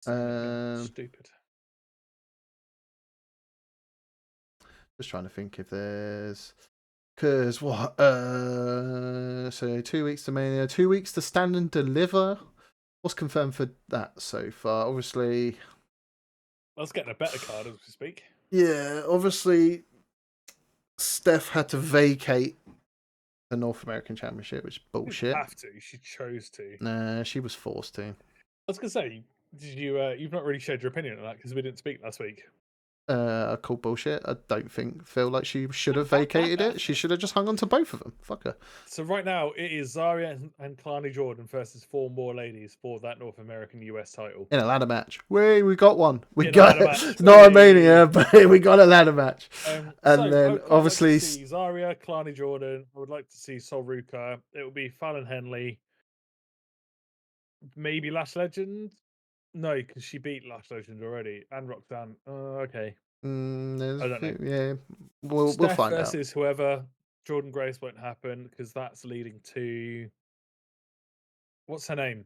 Stupid. Just trying to think if there's... Because what? So 2 weeks to Mania. 2 weeks to Stand and Deliver. What's confirmed for that so far? Obviously... Let's get a better card as we speak. Yeah, obviously Steph had to vacate the North American Championship, which is bullshit. She didn't have to. She chose to. Nah, she was forced to. I was gonna say, did you? You've not really shared your opinion on that because we didn't speak last week. I call bullshit. I don't feel like she should have vacated it. She should have just hung on to both of them. Fuck her. So right now it is Zarya and Kalani Jordan versus 4 more ladies for that North American US title in a ladder match. We got one. We got it. Not a Mania, but we got a ladder match. And then obviously like see Zarya, Kalani Jordan. I would like to see Sol Ruka. It will be Fallon Henley. Maybe Lash Legend. No, because she beat Lash Legend already, and Roxanne. Okay. I don't know. Yeah, we'll find out. Versus whoever. Jordan Grace won't happen because that's leading to what's her name?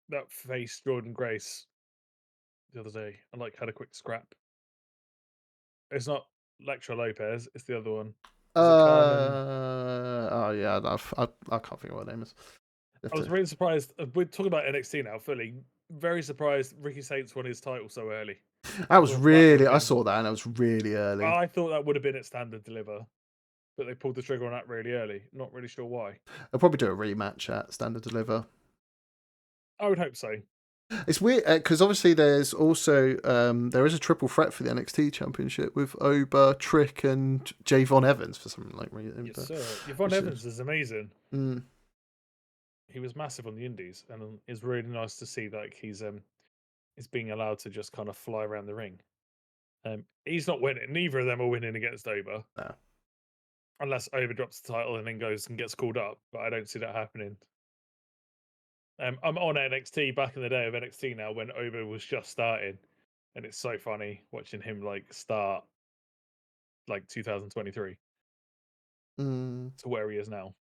That faced Jordan Grace the other day and like had a quick scrap. It's not Lectra Lopez. It's the other one. Oh yeah, I can't think of what her name is. I was really surprised. We're talking about NXT now fully. Very surprised Ricky Saints won his title so early. I saw that and it was really early. I thought that would have been at Standard Deliver, but they pulled the trigger on that really early. Not really sure why. They'll probably do a rematch at Standard Deliver. I would hope so. It's weird because obviously there's also there is a triple threat for the NXT Championship with Oba, Trick, and Javon Evans for some reason. Yes, sir. Javon Evans is amazing. He was massive on the Indies, and it's really nice to see that he's being allowed to just kind of fly around the ring. He's not winning. Neither of them are winning against Oba. No. Unless Oba drops the title and then goes and gets called up. But I don't see that happening. I'm on NXT back in the day of NXT now when Oba was just starting. And it's so funny watching him like start like 2023 Mm, to where he is now.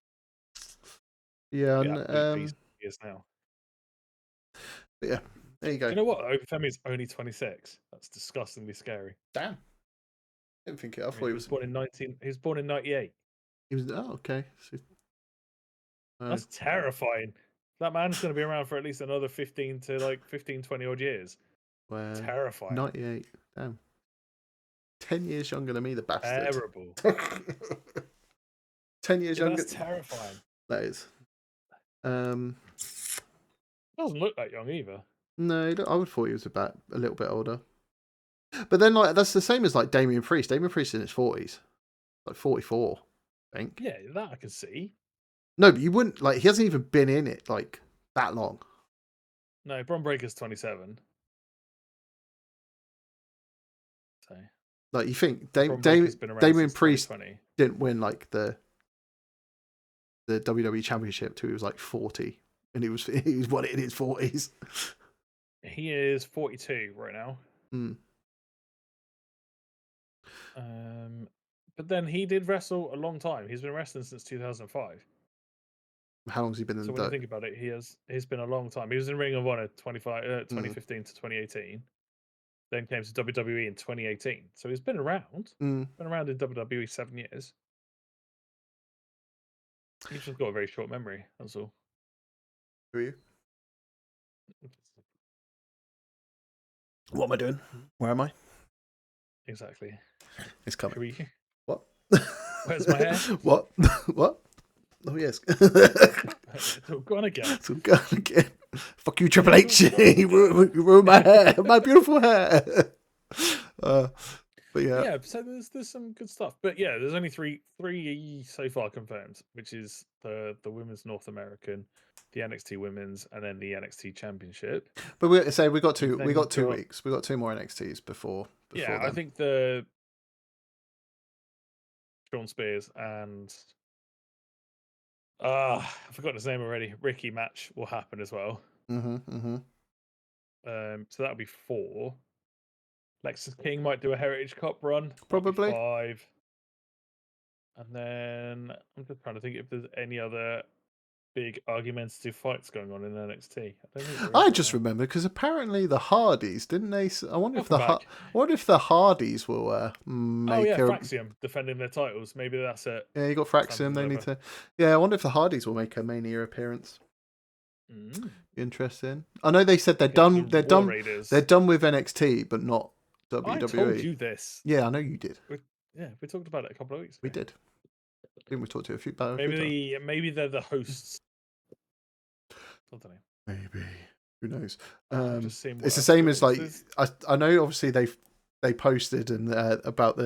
yeah, The and, absolute beast he is now. yeah. There you go. Do you know what? Obafemi is only 26. That's disgustingly scary. Damn. Didn't think it. I I thought mean, he he was was. born in 19. He was born in 98. He was. Oh, okay. So, That's terrifying. That man's going to be around for at least another 15 to like 15, 20 odd years. well, Terrifying. 98. Damn. 10 years younger than me, the bastard. Terrible. 10 years Yeah, younger. that's terrifying. That is. Doesn't look that young either. No, I would thought he was about a little bit older. But then, like, that's the same as like Damian Priest. Damian Priest in his 40s, like 44, I think. Yeah, that I can see. No, but you wouldn't like. He hasn't even been in it like that long. No, Bron Breaker's 27. So, Like you think Bron Breaker's been around Damian since Priest 2020. didn't win like the WWE Championship till he was like 40, and he won it in his 40s. He is 42 right now. Mm. But then he did wrestle a long time. He's been wrestling since 2005. How long's he been in So the when you think about it, he's been a long time. He was in Ring of Honor 2015 to 2018. Then came to WWE in 2018. So he's been around. Mm. Been around in WWE 7 years. He's just got a very short memory. That's all. Who are you? What am I doing? Where am I? Exactly. It's coming. Who are you? What? Where's my hair? What? What? Oh yes. It's all gone again. It's all gone again. Fuck you, Triple H. You ruined my hair, my beautiful hair. But yeah. Yeah, so there's some good stuff. But yeah, there's only three so far confirmed, which is the women's North American, the NXT women's, and then the NXT Championship. But we got 2 then we got 2 got- weeks. We got 2 more NXTs before Yeah, then. I think the Sean Spears and I've forgotten his name already. Ricky match will happen as well. So that'll be 4. Lexus King might do a Heritage Cup run. Probably 5. And then I'm just trying to think if there's any other big argumentative fights going on in NXT. I don't think there is I right just now. remember because apparently the Hardys didn't they? I wonder if Welcome back. I wonder if the Hardys will make. Oh yeah, Fraxium defending their titles. Maybe that's it. Yeah, you got Fraxium. They need to. Yeah, I wonder if the Hardys will make a Mania appearance. Interesting. I know they said they're done. They're done. Raiders. They're done with NXT, but not WWE. I told you this. Yeah, I know you did. We talked about it a couple of weeks ago. We did. Didn't we talk to you a few about it? Maybe they're the hosts. I don't know. Maybe. Who knows? It's the same as like I know. Obviously they posted and about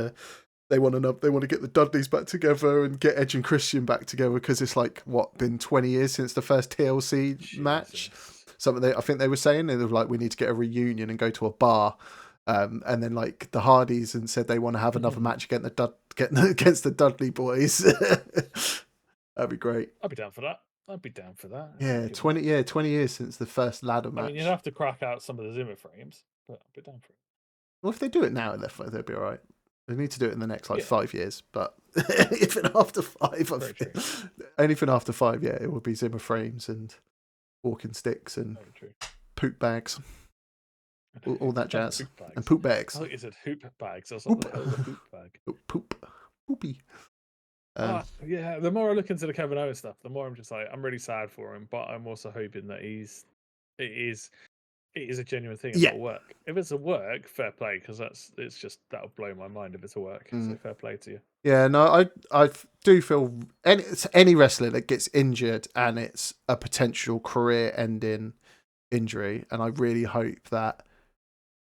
they want to get the Dudleys back together and get Edge and Christian back together because it's like been 20 years since the first TLC match. Something I think they were saying they were like we need to get a reunion and go to a bar. And then like the Hardys and said they want to have another match against the Dudley boys. That'd be great. I'd be down for that. Yeah, 20 years since the first ladder match. I mean, you'd have to crack out some of the Zimmer frames, but I'd be down for it. Well, if they do it now, they'll be all right. They need to do it in the next 5 years, but even after 5, anything after 5, yeah, it will be Zimmer frames and walking sticks and poop bags. All that jazz. And poop bags. I thought you said hoop bags. I was like, what the hell is a hoop bag? Poopy. Yeah, the more I look into the Kevin Owens stuff, the more I'm just like, I'm really sad for him, but I'm also hoping that it is a genuine thing and it'll work. If it's a work, fair play, because that'll blow my mind if it's a work. So fair play to you. Yeah, no, I do feel any wrestler that gets injured and it's a potential career-ending injury, and I really hope that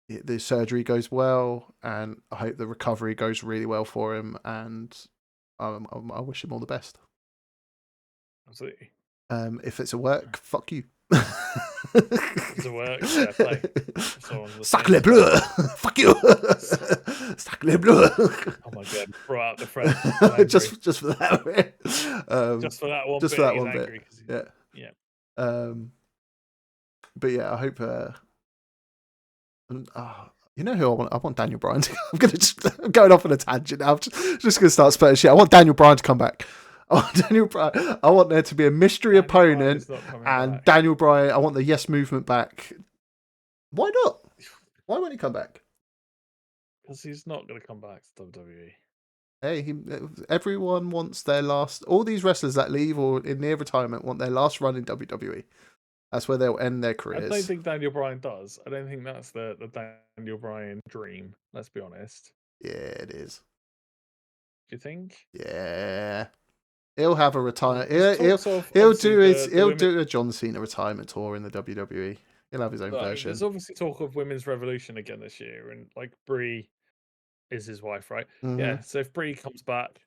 the surgery goes well, and I hope the recovery goes really well for him, and I wish him all the best. Absolutely. If it's a work, fuck you. Does it work? Fair play. So on the Sac same le bleu! side. Fuck you! Sac le bleu! Oh my god, brought out the French. I'm angry. just for that bit. Just for that one just bit, for that he's one angry bit. because Yeah. yeah. But yeah, I hope. You know who I want? I want Daniel Bryan. I'm going off on a tangent now. I'm just going to start spelling shit. I want Daniel Bryan to come back. I want Daniel Bryan. I want there to be a mystery opponent, and back. Daniel Bryan. I want the Yes Movement back. Why not? Why won't he come back? Because he's not going to come back to WWE. Hey, everyone wants their last. All these wrestlers that leave or in near retirement want their last run in WWE. That's where they'll end their careers. I don't think Daniel Bryan does. I don't think that's the Daniel Bryan dream. Let's be honest. Yeah, it is. Do you think? Yeah. He'll have a retire. He'll He'll do a John Cena retirement tour in the WWE. He'll have his own version. There's obviously talk of Women's Revolution again this year, and like Brie is his wife, right? Mm-hmm. Yeah. So if Brie comes back,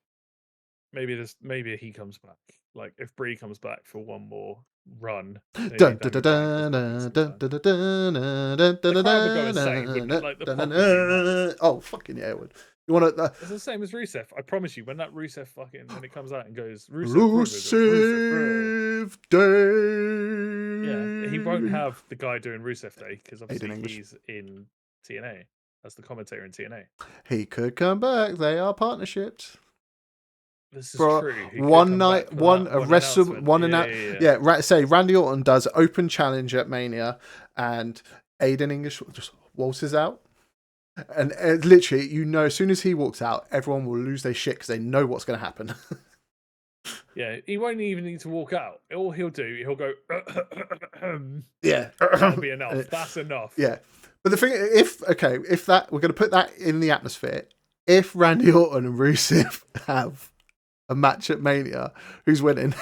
maybe he comes back. Like if Brie comes back for one more run, the crowd would go insane, wouldn't it? Like the pop would be nuts. Oh fucking yeah, it would. You want to? It's the same as Rusev. I promise you, when that Rusev when it comes out and goes Rusev Day. Yeah, he won't have the guy doing Rusev Day because obviously he's in TNA as the commentator in TNA. He could come back. They are partnerships. This is true. One night, say Randy Orton does open challenge at Mania, and Aiden English just waltzes out. And literally, as soon as he walks out, everyone will lose their shit because they know what's going to happen. Yeah, he won't even need to walk out. All he'll do, he'll go. Yeah, that'll be enough. That's enough. Yeah, but the thing, if that we're going to put that in the atmosphere. If Randy Orton and Rusev have a match at Mania, who's winning?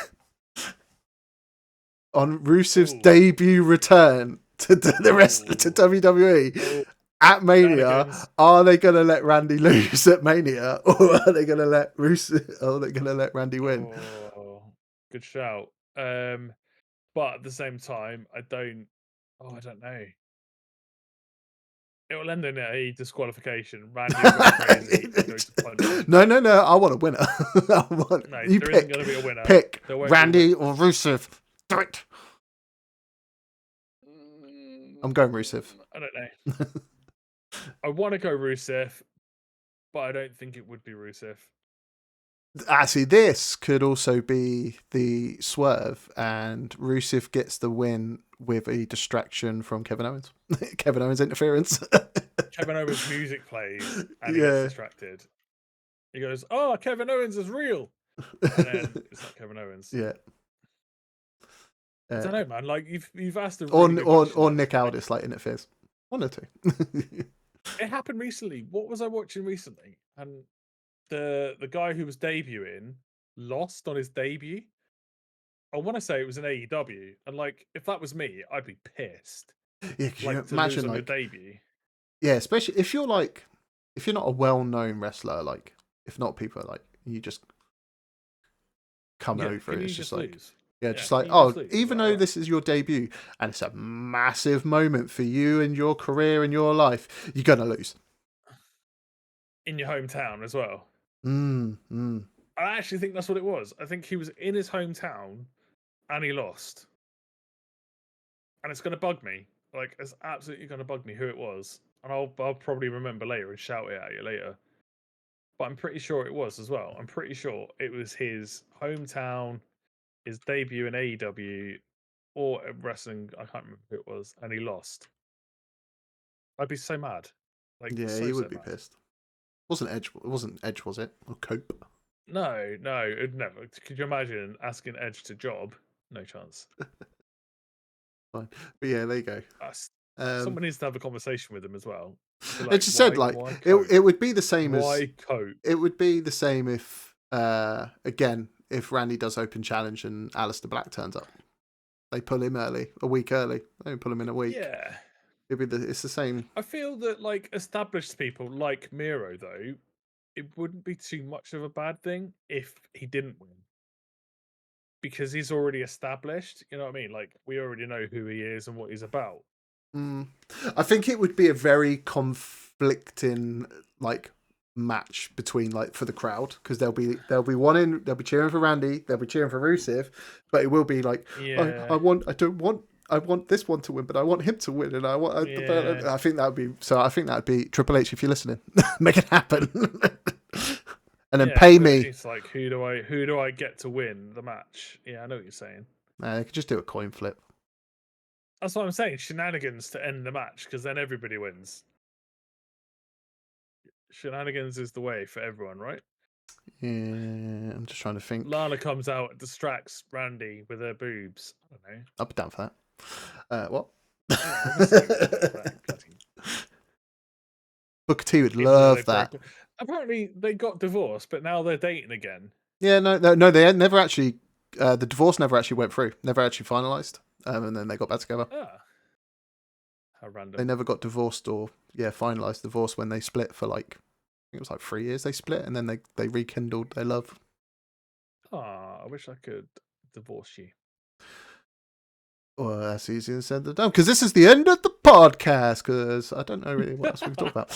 On Rusev's debut return to the rest to WWE. At Mania, are they going to let Randy lose at Mania, or are they going to let Randy win? Oh, good shout. But at the same time, I don't know. It will end in a disqualification. Randy will go crazy. No. I want a winner. There isn't going to be a winner. Pick Randy or Rusev. Do it. I'm going Rusev. I don't know. I want to go Rusev, but I don't think it would be Rusev. Actually, this could also be the swerve, and Rusev gets the win with a distraction from Kevin Owens. Kevin Owens interference. Kevin Owens' music plays, and he gets distracted. He goes, "Oh, Kevin Owens is real," and then it's not Kevin Owens. Yeah. I don't know, man. Like you've asked a really or Nick Aldis like interferes. One or two. It happened recently. What was I watching recently? And the guy who was debuting lost on his debut. I want to say it was an AEW, and like if that was me, I'd be pissed. Yeah, like to imagine lose on your debut. Yeah, especially if you're not a well-known wrestler, like if not people are like you just come over it. It's just like lose? Just like even though this is your debut and it's a massive moment for you and your career and your life, you're gonna lose in your hometown as well. I actually think that's what it was. I think he was in his hometown and he lost, and it's gonna bug me. Like it's absolutely gonna bug me who it was, and I'll probably remember later and shout it at you later. But I'm pretty sure it was as well. I'm pretty sure it was his hometown. His debut in AEW or wrestling, I can't remember who it was, and he lost. I'd be so mad. Like, yeah, he would be pissed. Wasn't Edge? It wasn't Edge, was it? Or Cope? No, it'd never. Could you imagine asking Edge to job? No chance. Fine, but yeah, there you go. Someone needs to have a conversation with him as well. Like, it just said like it would be the same as Cope? It would be the same if again. If Randy does open challenge and Aleister Black turns up, they pull him a week early. They don't pull him in a week. Yeah, it's the same. I feel that like established people like Miro though, it wouldn't be too much of a bad thing if he didn't win. because he's already established. You know what I mean? Like we already know who he is and what he's about. I think it would be a very conflicting like match between like for the crowd, because they'll be cheering for Randy, they'll be cheering for Rusev, but it will be like I want this one to win, but I want him to win, and I think that would be Triple H, if you're listening, make it happen. And then pay me. It's like who do I get to win the match? Yeah, I know what you're saying. They could just do a coin flip. That's what I'm saying. Shenanigans to end the match, because then everybody wins. Shenanigans is the way for everyone, right? Yeah, I'm just trying to think. Lana comes out, distracts Randy with her boobs. I don't know. I'll be down for that. What? Booker T would love that. Apparently, they got divorced, but now they're dating again. Yeah, no, they had never actually. The divorce never actually went through. Never actually finalized. And then they got back together. How random. They never got divorced or finalized divorce when they split for like, I think it was like 3 years they split, and then they rekindled their love. I wish I could divorce you. Well, that's easier said than done, because this is the end of the podcast, because I don't know really what else we can talk about.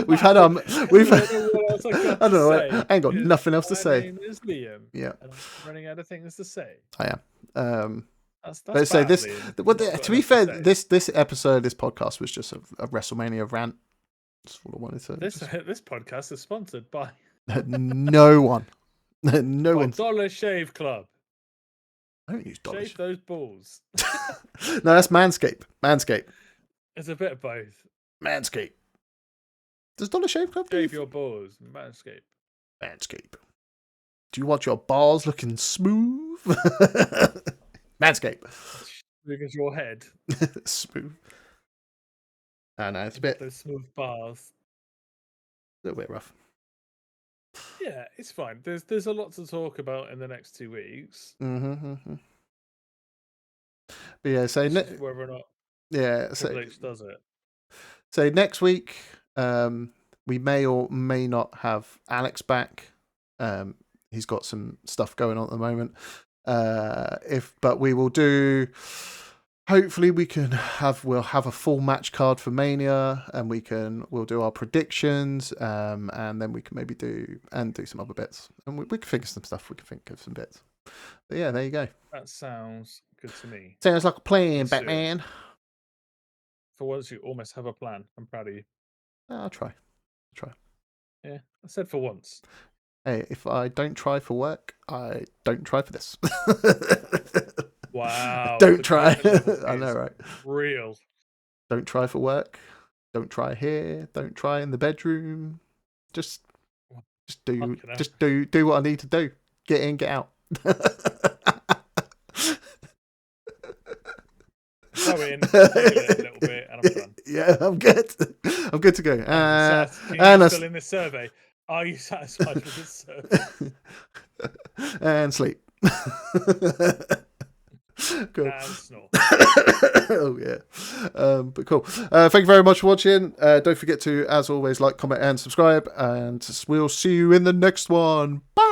We've had I don't know, I ain't got nothing else to say. My name is Liam. Yeah. And I'm running out of things to say. I am. That's but so bad, this, Liam. to be fair, this episode, this podcast was just a WrestleMania rant. That's all I wanted to. This podcast is sponsored by no one. No one. Dollar Shave Club. I don't use Dollar Shave those balls. No, that's Manscaped. It's a bit of both. Manscaped. Does Dollar Shave Club shave your balls? Manscaped. Do you want your balls looking smooth? Manscaped. Big as your head. Smooth. I know, it's a bit. Those smooth bars. A little bit rough. Yeah, it's fine. There's a lot to talk about in the next 2 weeks. But yeah, so whether or not Triple H does it. So next week, we may or may not have Alex back. He's got some stuff going on at the moment. But we will do. Hopefully, we'll have a full match card for Mania, and we'll do our predictions, and then we can maybe do some other bits, and we can think of some stuff. We can think of some bits. But yeah, there you go. That sounds good to me. Sounds like a plan, Batman. For once, you almost have a plan. I'm proud of you. I'll try. Yeah, I said for once. Hey, if I don't try for work, I don't try for this. Wow. Don't try. I know, right? Real. Don't try for work. Don't try here. Don't try in the bedroom. Just do what I need to do. Get in, get out. Go in, a little bit, and I'm done. Yeah, I'm good. I'm good to go. Can you fill in this survey? Are you satisfied with this survey? And sleep. Cool. And snore. Oh yeah. But cool. Thank you very much for watching. Don't forget to, as always, like, comment, and subscribe. And we'll see you in the next one. Bye.